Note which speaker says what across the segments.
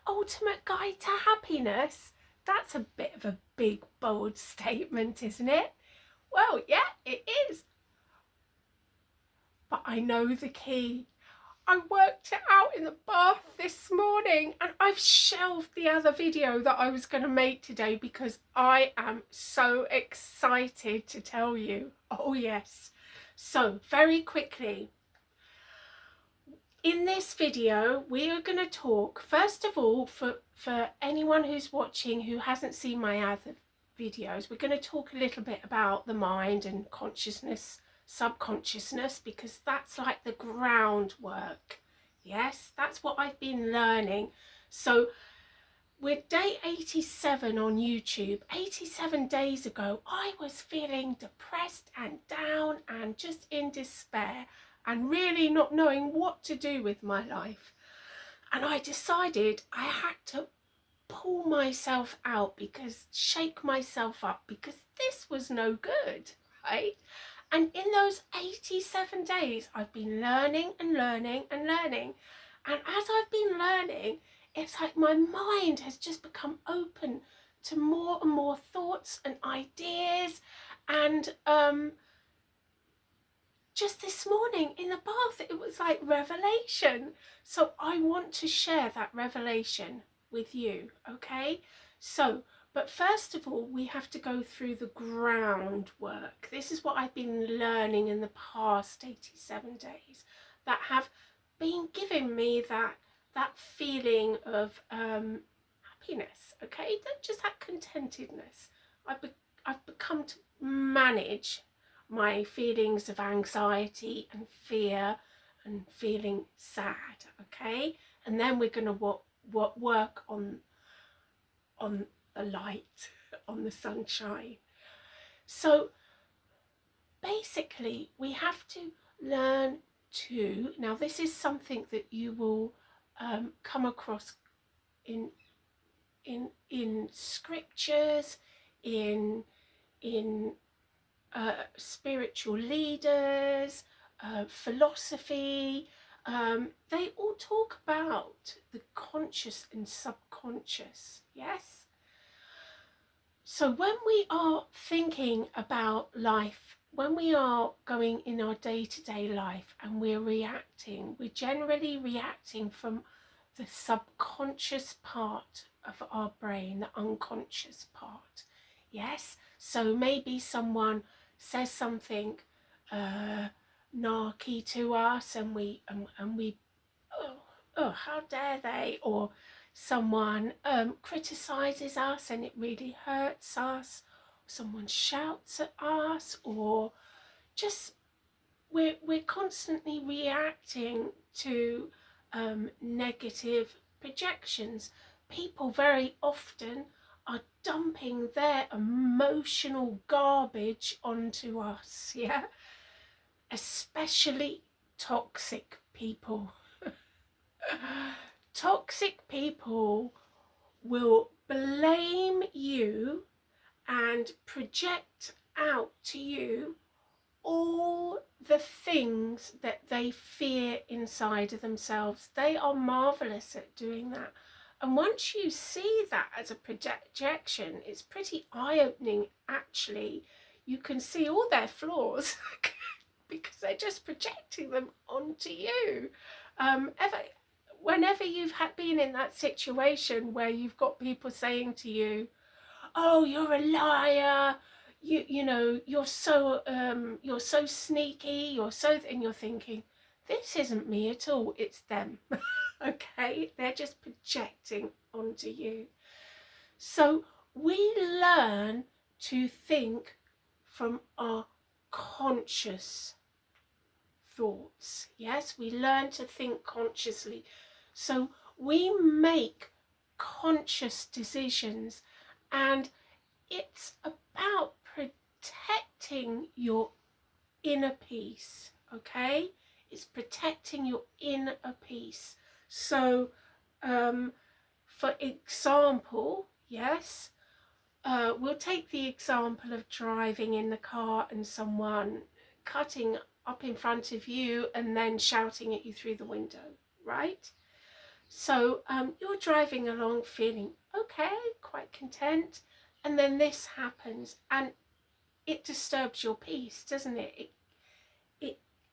Speaker 1: ultimate guide to happiness? That's a bit of a big, bold statement, isn't it? Well, yeah, it is. But I know the key. I worked it out in the bath this morning, and I've shelved the other video that I was going to make today because I am so excited to tell you. Oh yes. So very quickly, in this video we are going to talk first of all, for anyone who's watching who hasn't seen my other videos, we're going to talk a little bit about the mind and consciousness, subconsciousness, because that's like the groundwork. Yes, that's what I've been learning. So we're day 87 on YouTube. 87 days ago I was feeling depressed and down and just in despair and really not knowing what to do with my life. And I decided I had to pull myself out, because shake myself up, because this was no good, right? And in those 87 days, I've been learning and learning and learning. And as I've been learning, it's like my mind has just become open to more and more thoughts and ideas. And just this morning in the bath, it was like revelation. So I want to share that revelation with you, okay? So, but first of all, we have to go through the groundwork. This is what I've been learning in the past 87 days that have been giving me that feeling of happiness, okay? Not just that contentedness. I've become to manage my feelings of anxiety and fear and feeling sad, okay? And then we're going to work on the light, on the sunshine. So basically we have to learn to, now this is something that you will come across in scriptures, in spiritual leaders, philosophy. They all talk about the conscious and subconscious, yes? So when we are thinking about life, when we are going in our day-to-day life and we're generally reacting from the subconscious part of our brain, the unconscious part, yes? So maybe someone says something narky to us, and we oh, how dare they? Or someone criticizes us and it really hurts us. Someone shouts at us, or just we're constantly reacting to negative projections. People very often are dumping their emotional garbage onto us, yeah? Especially toxic people. Toxic people will blame you and project out to you all the things that they fear inside of themselves. They are marvelous at doing that. And once you see that as a projection, it's pretty eye-opening, actually. You can see all their flaws because they're just projecting them onto you. Whenever you've been in that situation where you've got people saying to you, oh, you're a liar, you know, you're so sneaky, and you're thinking, this isn't me at all, it's them. Okay, they're just projecting onto you. So we learn to think from our conscious thoughts. Yes, we learn to think consciously. So we make conscious decisions, and it's about protecting your inner peace, okay? It's protecting your inner peace. So for example, yes, we'll take the example of driving in the car and someone cutting up in front of you and then shouting at you through the window, right? So you're driving along feeling okay, quite content, and then this happens and it disturbs your peace, doesn't it?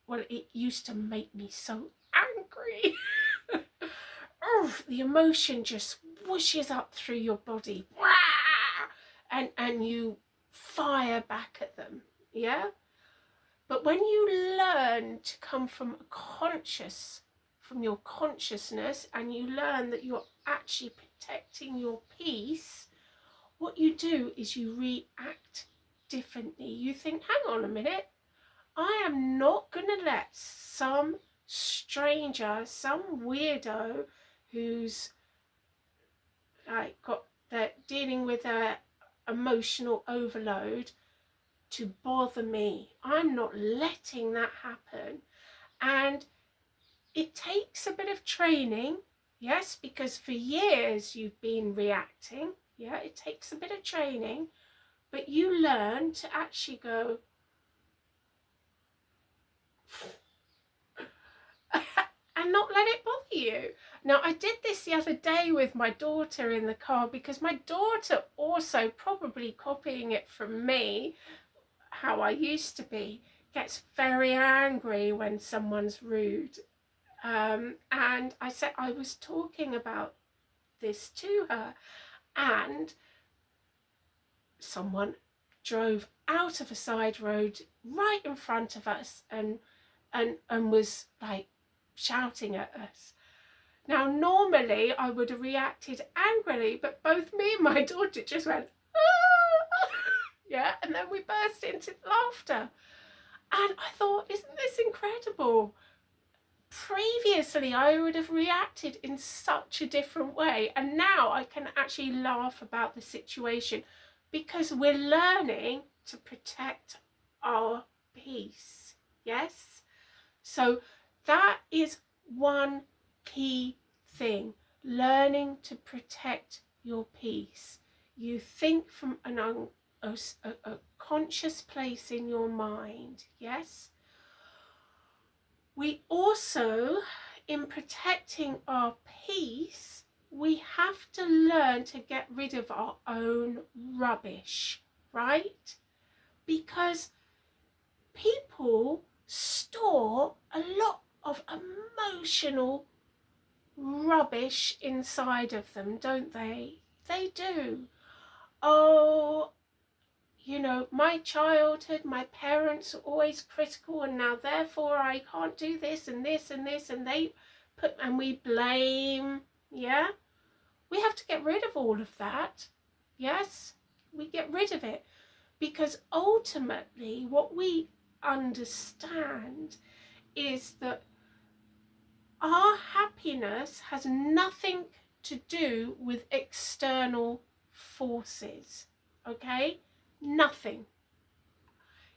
Speaker 1: Well, it used to make me so angry. Oh, the emotion just whooshes up through your body, and you fire back at them, yeah? But when you learn to come from your consciousness, and you learn that you're actually protecting your peace, what you do is you react differently. You think, hang on a minute, I am not going to let some stranger, some weirdo who's they're dealing with a emotional overload to bother me. I'm not letting that happen. And it takes a bit of training, yes, because for years you've been reacting. Yeah, it takes a bit of training, but you learn to actually go and not let it bother you. Now, I did this the other day with my daughter in the car, because my daughter also, probably copying it from me, how I used to be, gets very angry when someone's rude. And I was talking about this to her, and someone drove out of a side road right in front of us and was like shouting at us. Now, normally I would have reacted angrily, but both me and my daughter just went, ah! Yeah, and then we burst into laughter. And I thought, isn't this incredible? Previously, I would have reacted in such a different way, and now I can actually laugh about the situation, because we're learning to protect our peace. Yes? So that is one key thing, learning to protect your peace. You think from a conscious place in your mind. Yes? We also, in protecting our peace, we have to learn to get rid of our own rubbish, right? Because people store a lot of emotional rubbish inside of them, don't they? They do. Oh, you know, my childhood, my parents are always critical, and now therefore I can't do this and this and this, and we blame. Yeah, we have to get rid of all of that. Yes, we get rid of it, because ultimately what we understand is that our happiness has nothing to do with external forces. Okay, nothing.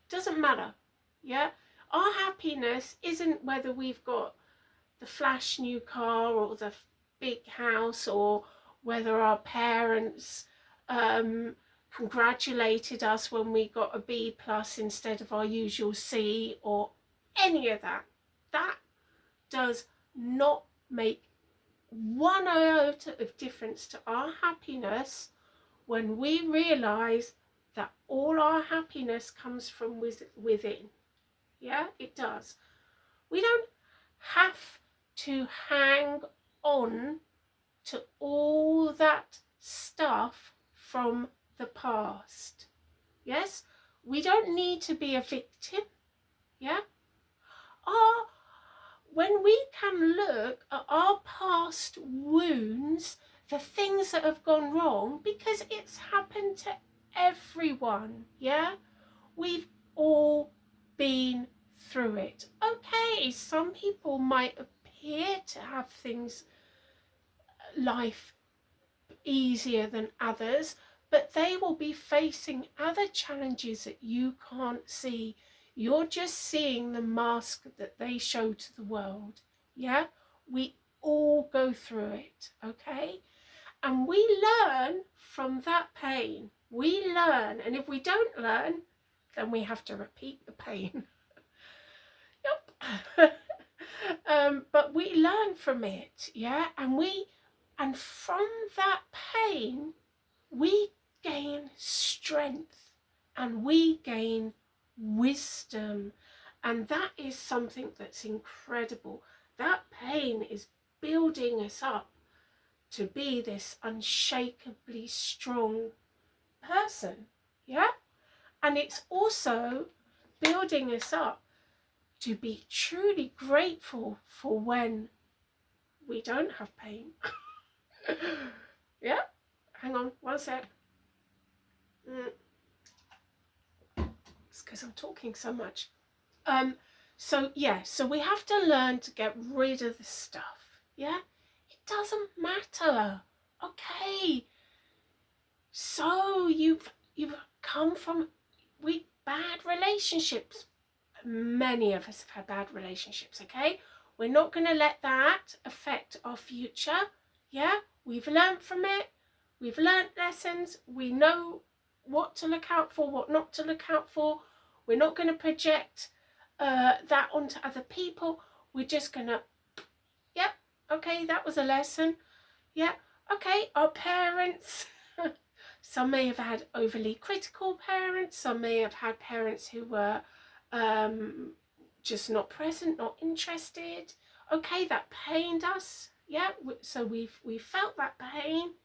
Speaker 1: Doesn't matter. Yeah, our happiness isn't whether we've got the flash new car or the big house, or whether our parents congratulated us when we got a B plus instead of our usual C, or any of that. That does not make one iota of difference to our happiness when we realize that all our happiness comes from within. Yeah, it does. We don't have to hang on to all that stuff from the past. Yes, we don't need to be a victim. Yeah, when we can look at our past wounds, the things that have gone wrong, because it's happened to everyone. Yeah, we've all been through it. Okay, some people might appear to have life easier than others, but they will be facing other challenges that you can't see. You're just seeing the mask that they show to the world. Yeah, we all go through it. Okay, and we learn from that pain. We learn, and if we don't learn, then we have to repeat the pain. Yep. But we learn from it, yeah, and from that pain we gain strength and we gain wisdom, and that is something that's incredible. That pain is building us up to be this unshakably strong person, yeah, and it's also building us up to be truly grateful for when we don't have pain. Yeah, hang on one sec. It's because I'm talking so much. So yeah, so we have to learn to get rid of the stuff. Yeah, it doesn't matter. Okay, so you've come from bad relationships. Many of us have had bad relationships. Okay, we're not going to let that affect our future. Yeah, we've learned from it. We've learned lessons. We know what to look out for, what not to look out for. We're not going to project that onto other people. We're just going to, yep, okay, that was a lesson. Yeah, okay, our parents. Some may have had overly critical parents. Some may have had parents who were just not present, not interested. Okay, that pained us. Yeah, so we felt that pain.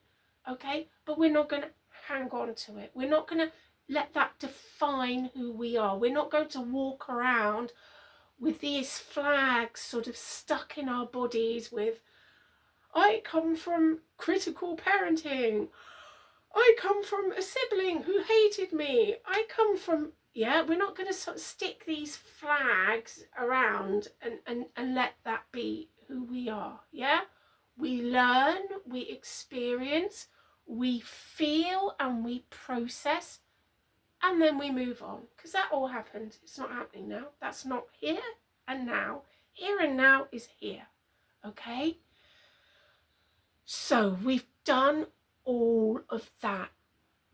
Speaker 1: Okay, but we're not going to hang on to it. We're not going to let that define who we are. We're not going to walk around with these flags sort of stuck in our bodies with, I come from critical parenting. I come from a sibling who hated me. I come from, yeah, we're not going to sort of stick these flags around and let that be who we are, yeah? We learn, we experience, we feel and we process, and then we move on, because that all happened. It's not happening now. That's not here and now. Here and now is here, okay? So we've done all of that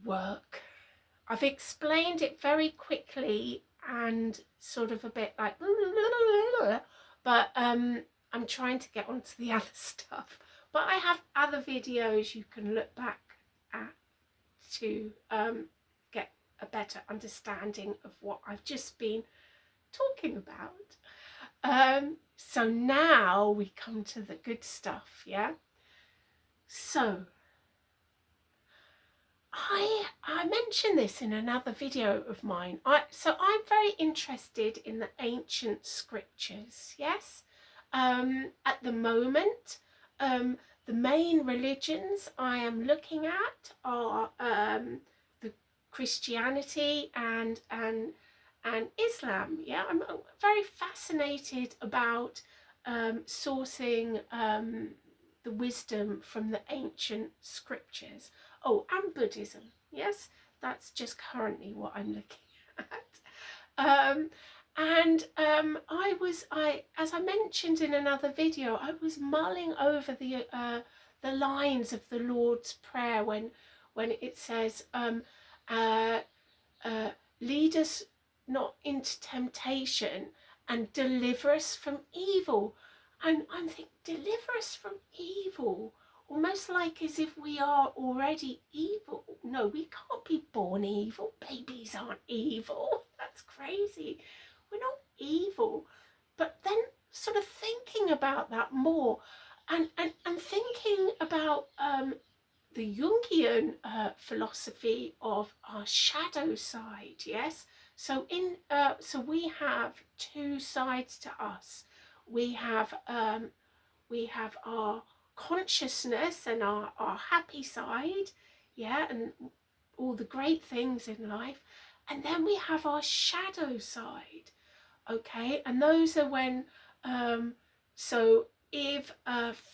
Speaker 1: work. I've explained it very quickly and sort of a bit like, but I'm trying to get onto the other stuff. But I have other videos you can look back at to get a better understanding of what I've just been talking about. So now we come to the good stuff, yeah? So I mentioned this in another video of mine. So I'm very interested in the ancient scriptures, yes? At the moment, the main religions I am looking at are the Christianity and Islam. Yeah, I'm very fascinated about sourcing the wisdom from the ancient scriptures. Oh, and Buddhism. Yes, that's just currently what I'm looking at. As I mentioned in another video, I was mulling over the lines of the Lord's Prayer when it says, lead us not into temptation and deliver us from evil. And I'm thinking, deliver us from evil, almost like as if we are already evil. No, we can't be born evil. Babies aren't evil. That's crazy. We're not evil. But then sort of thinking about that more and thinking about the Jungian philosophy of our shadow side, yes? So so we have two sides to us. We have our consciousness and our happy side, yeah, and all the great things in life. And then we have our shadow side, okay? And those are when, so if,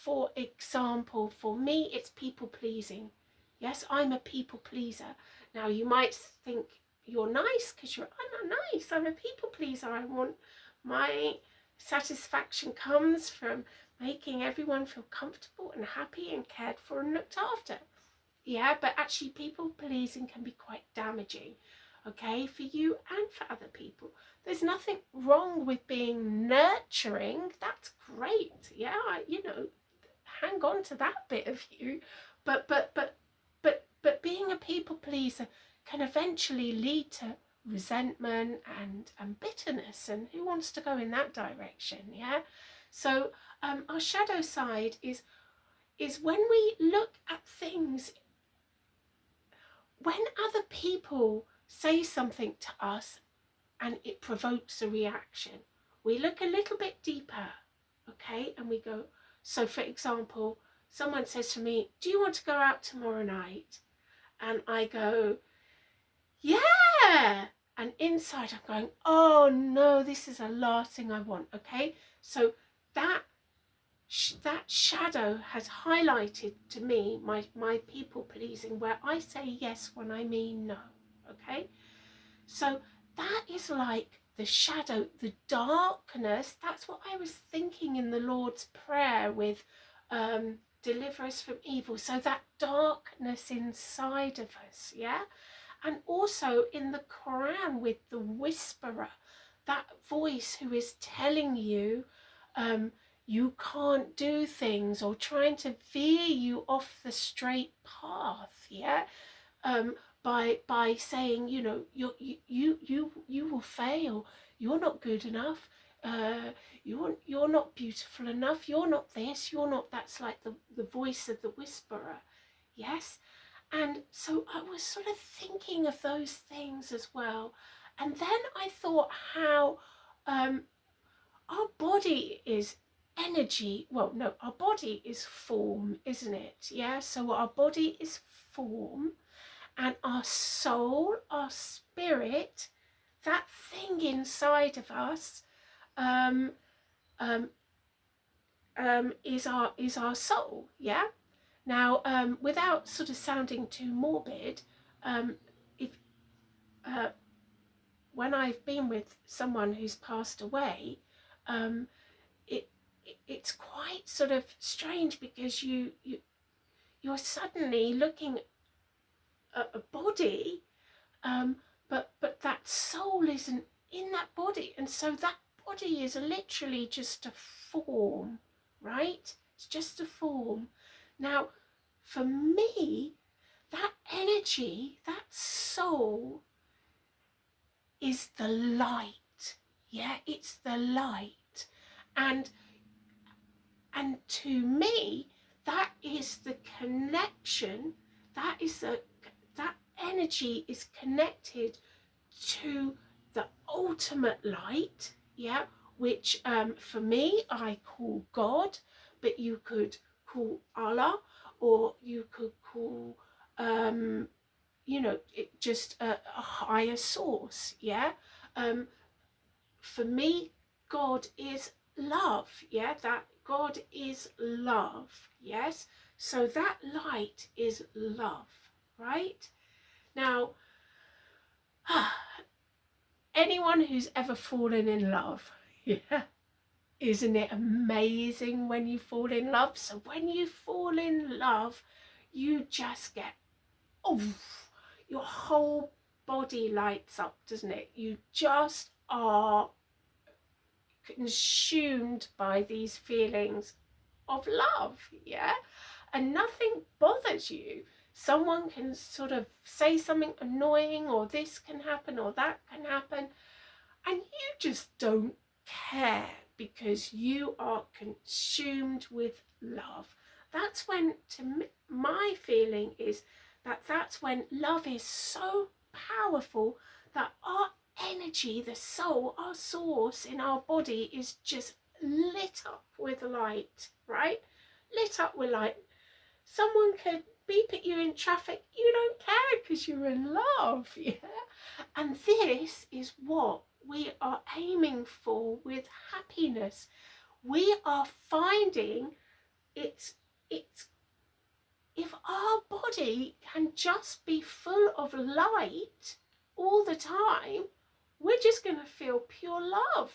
Speaker 1: for example, for me, it's people pleasing. Yes, I'm a people pleaser. Now, you might think you're nice because I'm not nice. I'm a people pleaser. I want my satisfaction comes from making everyone feel comfortable and happy and cared for and looked after. Yeah, but actually people pleasing can be quite damaging. okay, for you and for other people. There's nothing wrong with being nurturing. That's great. Yeah, hang on to that bit of you. But being a people pleaser can eventually lead to resentment and bitterness, and who wants to go in that direction? Yeah. So our shadow side is when we look at things, when other people say something to us and it provokes a reaction, we look a little bit deeper, okay, and we go, so for example, someone says to me, do you want to go out tomorrow night? And I go, yeah, and inside I'm going, oh no, this is the last thing I want, okay? So that shadow has highlighted to me my people pleasing, where I say yes when I mean no, okay? So that is like the shadow, the darkness. That's what I was thinking in the Lord's Prayer with deliver us from evil. So that darkness inside of us, yeah? And also in the Quran with the whisperer, that voice who is telling you you can't do things, or trying to veer you off the straight path, yeah? By saying, you will fail, you're not good enough, you're not beautiful enough, you're not this, you're not. That's like the voice of the whisperer, yes. And so I was sort of thinking of those things as well. And then I thought how our body is energy. Well, no, our body is form, isn't it? Yeah, so our body is form, and our soul, our spirit, that thing inside of us, is our soul. Yeah. Now, without sort of sounding too morbid, if when I've been with someone who's passed away, it's quite sort of strange, because you're suddenly looking at a body, but that soul isn't in that body, and so that body is literally just a form, right? It's just a form. Now, for me, that energy, that soul, is the light. Yeah, it's the light. And to me, that is the connection, that energy is connected to the ultimate light, yeah, which for me I call God, but you could call Allah, or you could call just a higher source, yeah. For me, God is love, yeah, that God is love, yes. So that light is love, right? Now, anyone who's ever fallen in love, yeah, isn't it amazing when you fall in love? So when you fall in love, you just get, oh, your whole body lights up, doesn't it? You just are consumed by these feelings of love, yeah? And nothing bothers you. Someone can sort of say something annoying, or this can happen, or that can happen, and you just don't care, because you are consumed with love. That's when, my feeling is that's when love is so powerful that our energy, the soul, our source in our body is just lit up with light, right? Lit up with light. Someone could beep at you in traffic, you don't care, because you're in love, yeah? And this is what we are aiming for with happiness. We are finding it's if our body can just be full of light all the time, we're just going to feel pure love,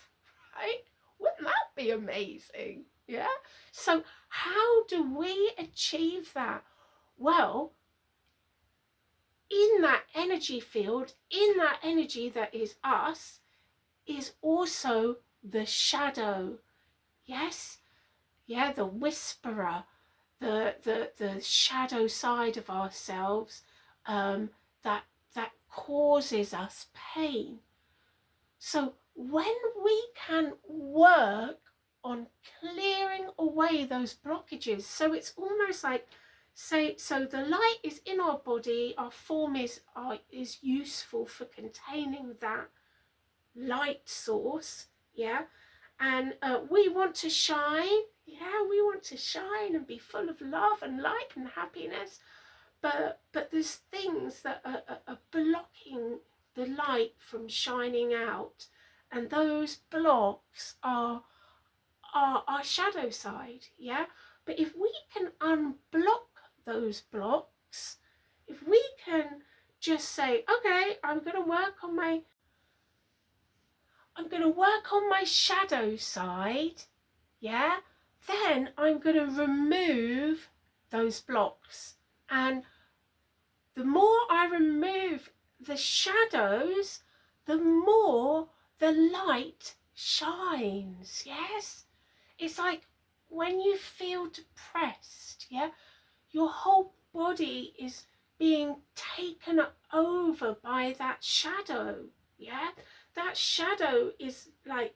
Speaker 1: right? Wouldn't that be amazing? Yeah. So how do we achieve that? Well, in that energy field, in that energy that is us, is also the shadow. Yes, yeah, the whisperer, the shadow side of ourselves, that causes us pain. So when we can work on clearing away those blockages, so it's almost like, say, so the light is in our body, our form is useful for containing that light source, yeah, and we want to shine, yeah, we want to shine and be full of love and light and happiness, but there's things that are blocking the light from shining out, and those blocks are our shadow side, yeah. But if we can unblock those blocks, if we can just say, okay, I'm going to work on my shadow side, yeah, then I'm going to remove those blocks. And the more I remove the shadows, the more the light shines, yes? It's like when you feel depressed, yeah, your whole body is being taken over by that shadow, yeah? That shadow is like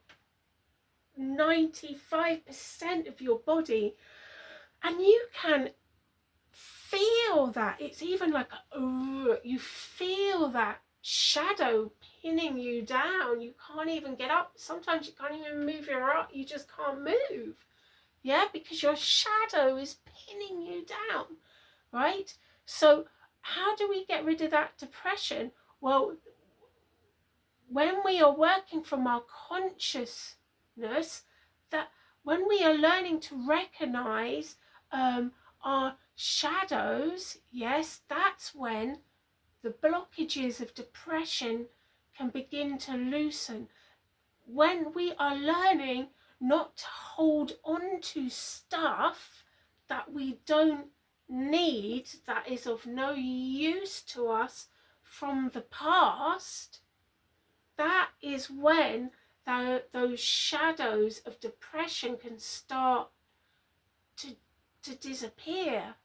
Speaker 1: 95% of your body, and you can feel that. It's even like you feel that shadow pinning you down. You can't even get up. Sometimes you can't even move your arm. You just can't move, yeah, because your shadow is pinning you down, right? So how do we get rid of that depression? Well, when we are working from our consciousness, that when we are learning to recognize our shadows, yes, that's when the blockages of depression can begin to loosen. When we are learning not to hold on to stuff that we don't need, that is of no use to us from the past, that is when those shadows of depression can start to disappear,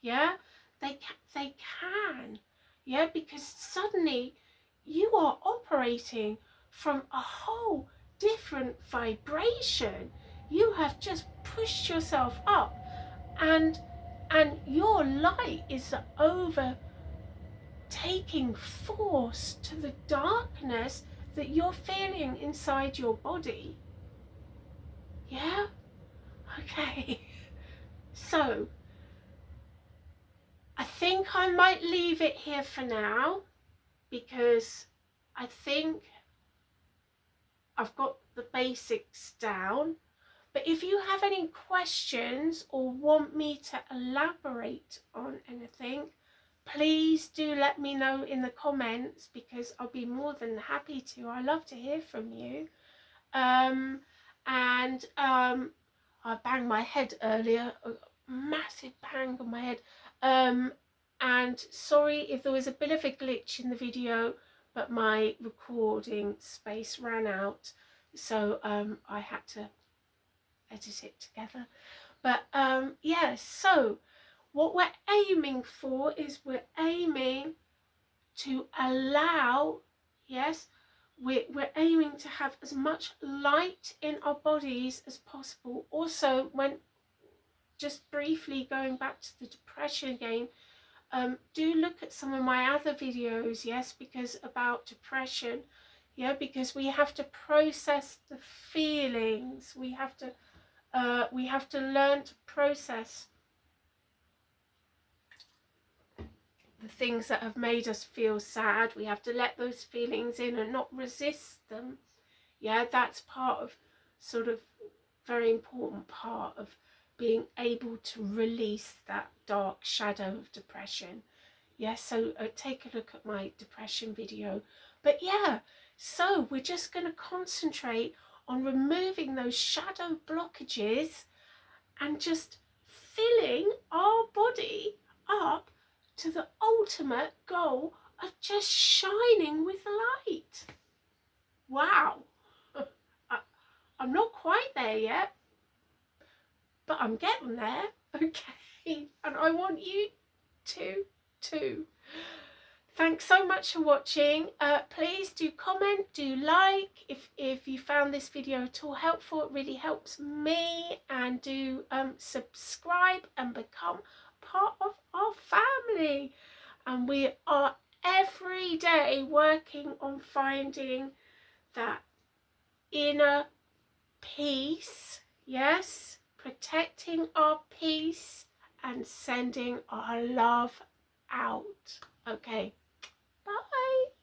Speaker 1: yeah? They can, yeah, because suddenly you are operating from a whole different vibration. You have just pushed yourself up, and your light is overtaking force to the darkness that you're feeling inside your body. Yeah? Okay. So I think I might leave it here for now, because I think I've got the basics down. But if you have any questions or want me to elaborate on anything, please do let me know in the comments, because I'll be more than happy to. I love to hear from you. I banged my head earlier, a massive bang on my head. And sorry if there was a bit of a glitch in the video, but my recording space ran out, so I had to edit it together. But yeah, so what we're aiming for is we're aiming to allow, yes, we're aiming to have as much light in our bodies as possible. Also, when just briefly going back to the depression again, do look at some of my other videos, yes, because about depression, yeah, because we have to process the feelings. We have to learn to process the things that have made us feel sad. We have to let those feelings in and not resist them. Yeah, that's part of, sort of, very important part of being able to release that dark shadow of depression. Yes, so take a look at my depression video. But yeah, so we're just going to concentrate on removing those shadow blockages and just filling our body up to the ultimate goal of just shining with light. Wow. I'm not quite there yet, but I'm getting there, okay? And I want you to too. Thanks so much for watching. Please do comment, do like if you found this video at all helpful. It really helps me. And do subscribe and become part of our family. And we are every day working on finding that inner peace, yes, protecting our peace and sending our love out. Okay, bye.